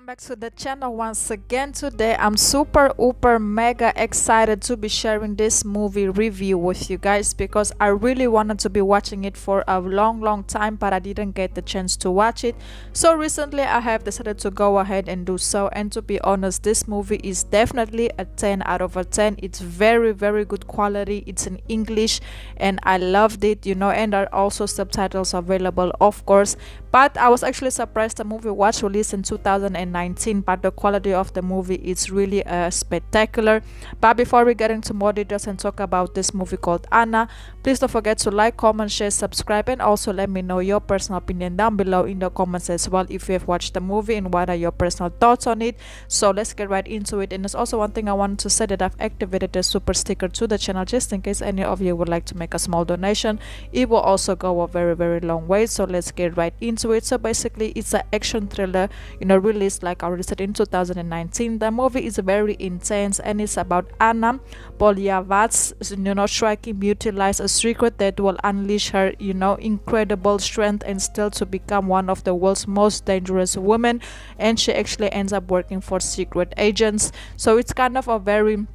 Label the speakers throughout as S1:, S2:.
S1: back to the channel once again. Today I'm super uber mega excited to be sharing this movie review with you guys because I really wanted to be watching it for a long time, but I didn't get the chance to watch it. So recently I have decided to go ahead and do so, and to be honest, this movie is definitely a 10 out of a 10. It's very good quality. It's in English and I loved it, and there are also subtitles available, of course. But I was actually surprised the movie was released in 2019, but the quality of the movie is really spectacular. But before we get into more details and talk about this movie called Anna, please don't forget to like, comment, share, subscribe, and also let me know your personal opinion down below in the comments as well if you have watched the movie and what are your personal thoughts on it. So let's get right into it. And there's also one thing I wanted to say, that I've activated the super sticker to the channel just in case any of you would like to make a small donation. It will also go a very long way. So let's get right into it. So basically it's an action thriller, released, like I already said, in 2019. The movie is very intense and it's about Anna Bolyavats, striking beauty lies a secret that will unleash her, incredible strength and still to become one of the world's most dangerous women. And she actually ends up working for secret agents. So it's kind of a very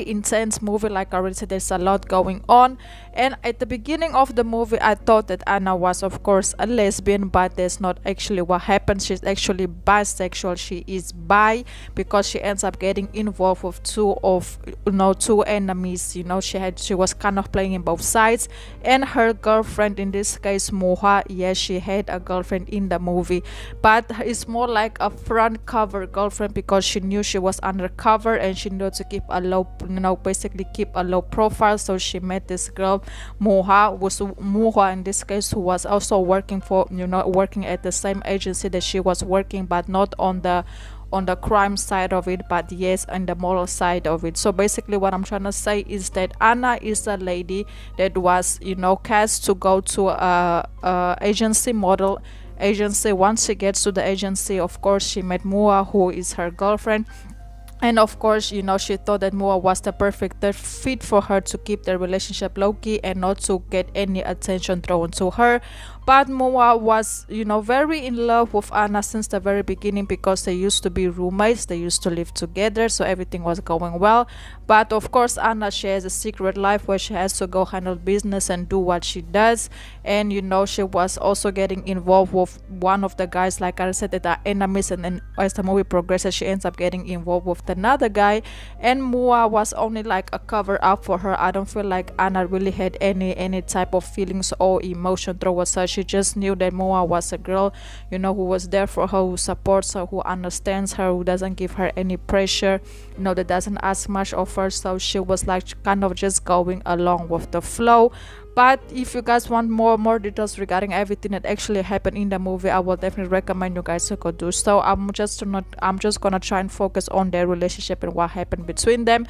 S1: intense movie. Like I already said, there's a lot going on. And at the beginning of the movie I thought that Anna was of course a lesbian, but that's not actually what happens. She's actually bisexual. She is bi because she ends up getting involved with two enemies. She was kind of playing in both sides. And her girlfriend, in this case Moha, yes, she had a girlfriend in the movie, but it's more like a front cover girlfriend because she knew she was undercover and she knew to keep a low, basically keep a low profile. So she met this girl Moha in this case, who was also working for, working at the same agency that she was working, but not on the crime side of it, but yes, on the moral side of it. So basically what I'm trying to say is that Anna is a lady that was, cast to go to a agency, model agency. Once she gets to the agency, of course she met Moa, who is her girlfriend. And of course, she thought that Moa was the perfect fit for her to keep their relationship low-key and not to get any attention thrown to her. But Moa was, very in love with Anna since the very beginning because they used to be roommates. They used to live together, so everything was going well. But of course, Anna, she has a secret life where she has to go handle business and do what she does. And, she was also getting involved with one of the guys, like I said, that are enemies. And then as the movie progresses, she ends up getting involved with another guy. And Moa was only like a cover up for her. I don't feel like Anna really had any type of feelings or emotion towards her. She just knew that Moa was a girl, who was there for her, who supports her, who understands her, who doesn't give her any pressure, that doesn't ask much of her. So she was like kind of just going along with the flow. But if you guys want more details regarding everything that actually happened in the movie, I will definitely recommend you guys to go do so. I'm just gonna try and focus on their relationship and what happened between them.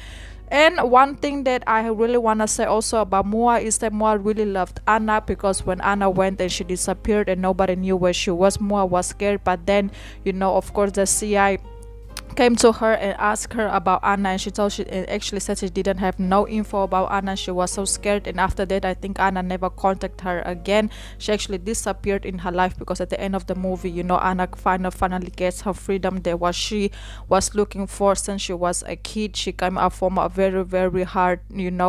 S1: And one thing that I really want to say also about Moa is that Moa really loved Anna, because when Anna went and she disappeared and nobody knew where she was, Moa was scared. But then, of course, the CI came to her and asked her about Anna, and she actually said she didn't have no info about Anna. She was so scared, and after that I think Anna never contacted her again. She actually disappeared in her life because at the end of the movie, Anna finally gets her freedom. That was she was looking for since she was a kid. She came up from a very hard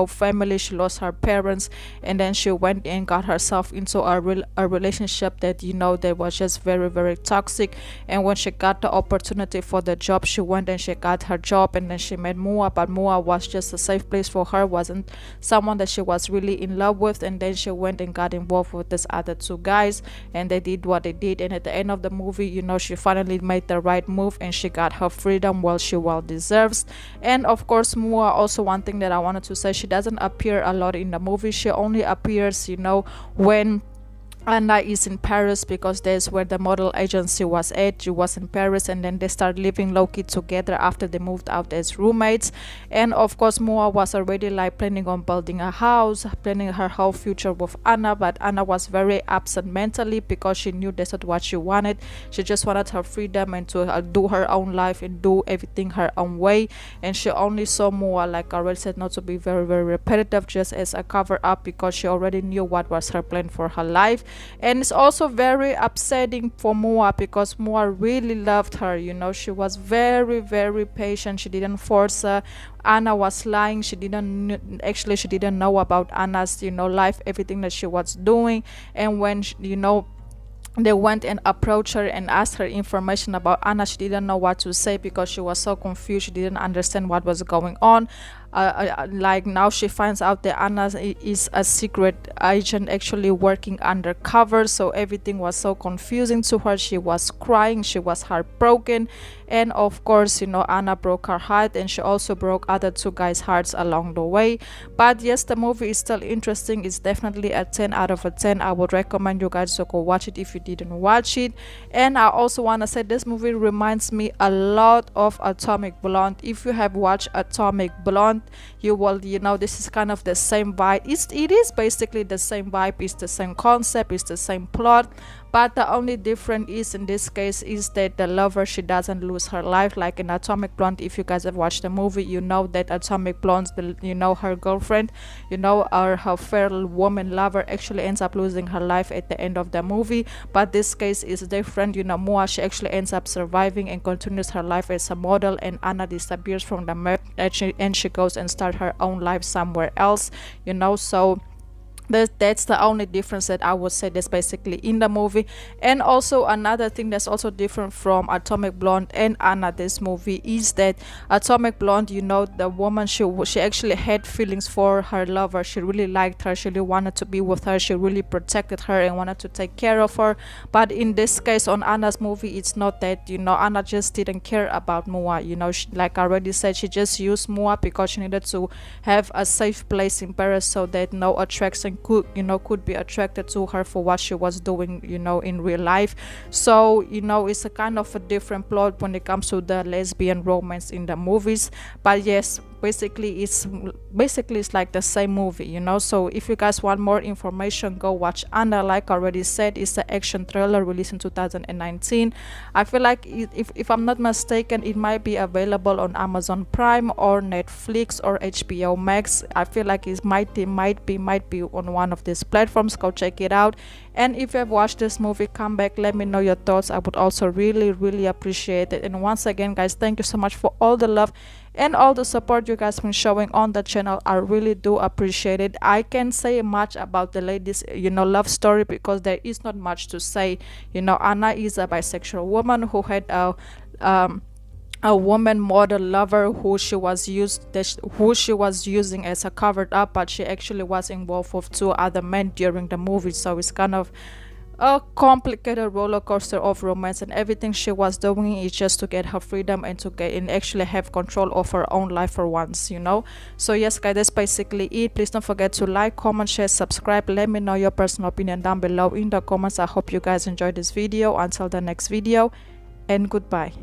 S1: family. She lost her parents, and then she went and got herself into a relationship that that was just very toxic. And when she got the opportunity for the job, she went and she got her job, and then she met Moa. But Moa was just a safe place for her, wasn't someone that she was really in love with. And then she went and got involved with these other two guys, and they did what they did. And at the end of the movie, she finally made the right move and she got her freedom, well, she well deserves. And of course, Moa, also one thing that I wanted to say, she doesn't appear a lot in the movie. She only appears when Anna is in Paris, because there's where the model agency was at. She was in Paris, and then they started living low-key together after they moved out as roommates. And of course, Moa was already like planning on building a house, planning her whole future with Anna. But Anna was very absent mentally because she knew that's not what she wanted. She just wanted her freedom and to do her own life and do everything her own way. And she only saw Moa, like I already said, not to be very repetitive, just as a cover up, because she already knew what was her plan for her life. And it's also very upsetting for Mua because Mua really loved her. You know, she was very, very patient. She didn't force her. Anna was lying. She didn't know about Anna's, you know, life, everything that she was doing. And when you know, they went and approached her and asked her information about Anna, she didn't know what to say because she was so confused. She didn't understand what was going on. Like now she finds out that Anna is a secret agent actually working undercover, so everything was so confusing to her. She was crying, she was heartbroken, and of course, you know, Anna broke her heart, and she also broke other two guys' hearts along the way. But yes, the movie is still interesting. It's definitely a 10 out of a 10. I would recommend you guys to go watch it if you didn't watch it. And I also want to say this movie reminds me a lot of Atomic Blonde. If you have watched Atomic Blonde, you will, you know, this is kind of the same vibe. It is basically the same vibe, it's the same concept, it's the same plot, but the only difference is in this case is that the lover, she doesn't lose her life. Like in Atomic Blonde, if you guys have watched the movie, you know that Atomic Blonde, you know, her girlfriend, you know, or her fair woman lover actually ends up losing her life at the end of the movie. But this case is different. You know, Mua, she actually ends up surviving and continues her life as a model, and Anna disappears from the map and she goes and start her own life somewhere else, you know. So that's the only difference that I would say that's basically in the movie. And also another thing that's also different from Atomic Blonde and Anna, this movie, is that Atomic Blonde, you know, the woman, she actually had feelings for her lover. She really liked her, she really wanted to be with her, she really protected her and wanted to take care of her. But in this case, on Anna's movie, it's not that, you know. Anna just didn't care about Mua, you know. Like I already said, she just used Mua because she needed to have a safe place in Paris so that no attraction could be attracted to her for what she was doing, you know, in real life. So, you know, it's a kind of a different plot when it comes to the lesbian romance in the movies. But yes, basically it's like the same movie, you know. So if you guys want more information, go watch Anna. Like I already said, it's an action thriller released in 2019. I feel like if I'm not mistaken, it might be available on Amazon Prime or Netflix or HBO Max. I feel like it might be on one of these platforms. Go check it out. And if you have watched this movie, come back, let me know your thoughts. I would also really appreciate it. And once again, guys, thank you so much for all the love and all the support you guys been showing on the channel. I really do appreciate it. I can't say much about the ladies, you know, love story because there is not much to say. You know, Anna is a bisexual woman who had a woman model lover who she was using as a covered up, but she actually was involved with two other men during the movie. So it's kind of a complicated roller coaster of romance, and everything she was doing is just to get her freedom and to get and actually have control of her own life for once, you know. So yes, guys, that's basically it. Please don't forget to like, comment, share, subscribe. Let me know your personal opinion down below in the comments. I hope you guys enjoyed this video. Until the next video, and goodbye.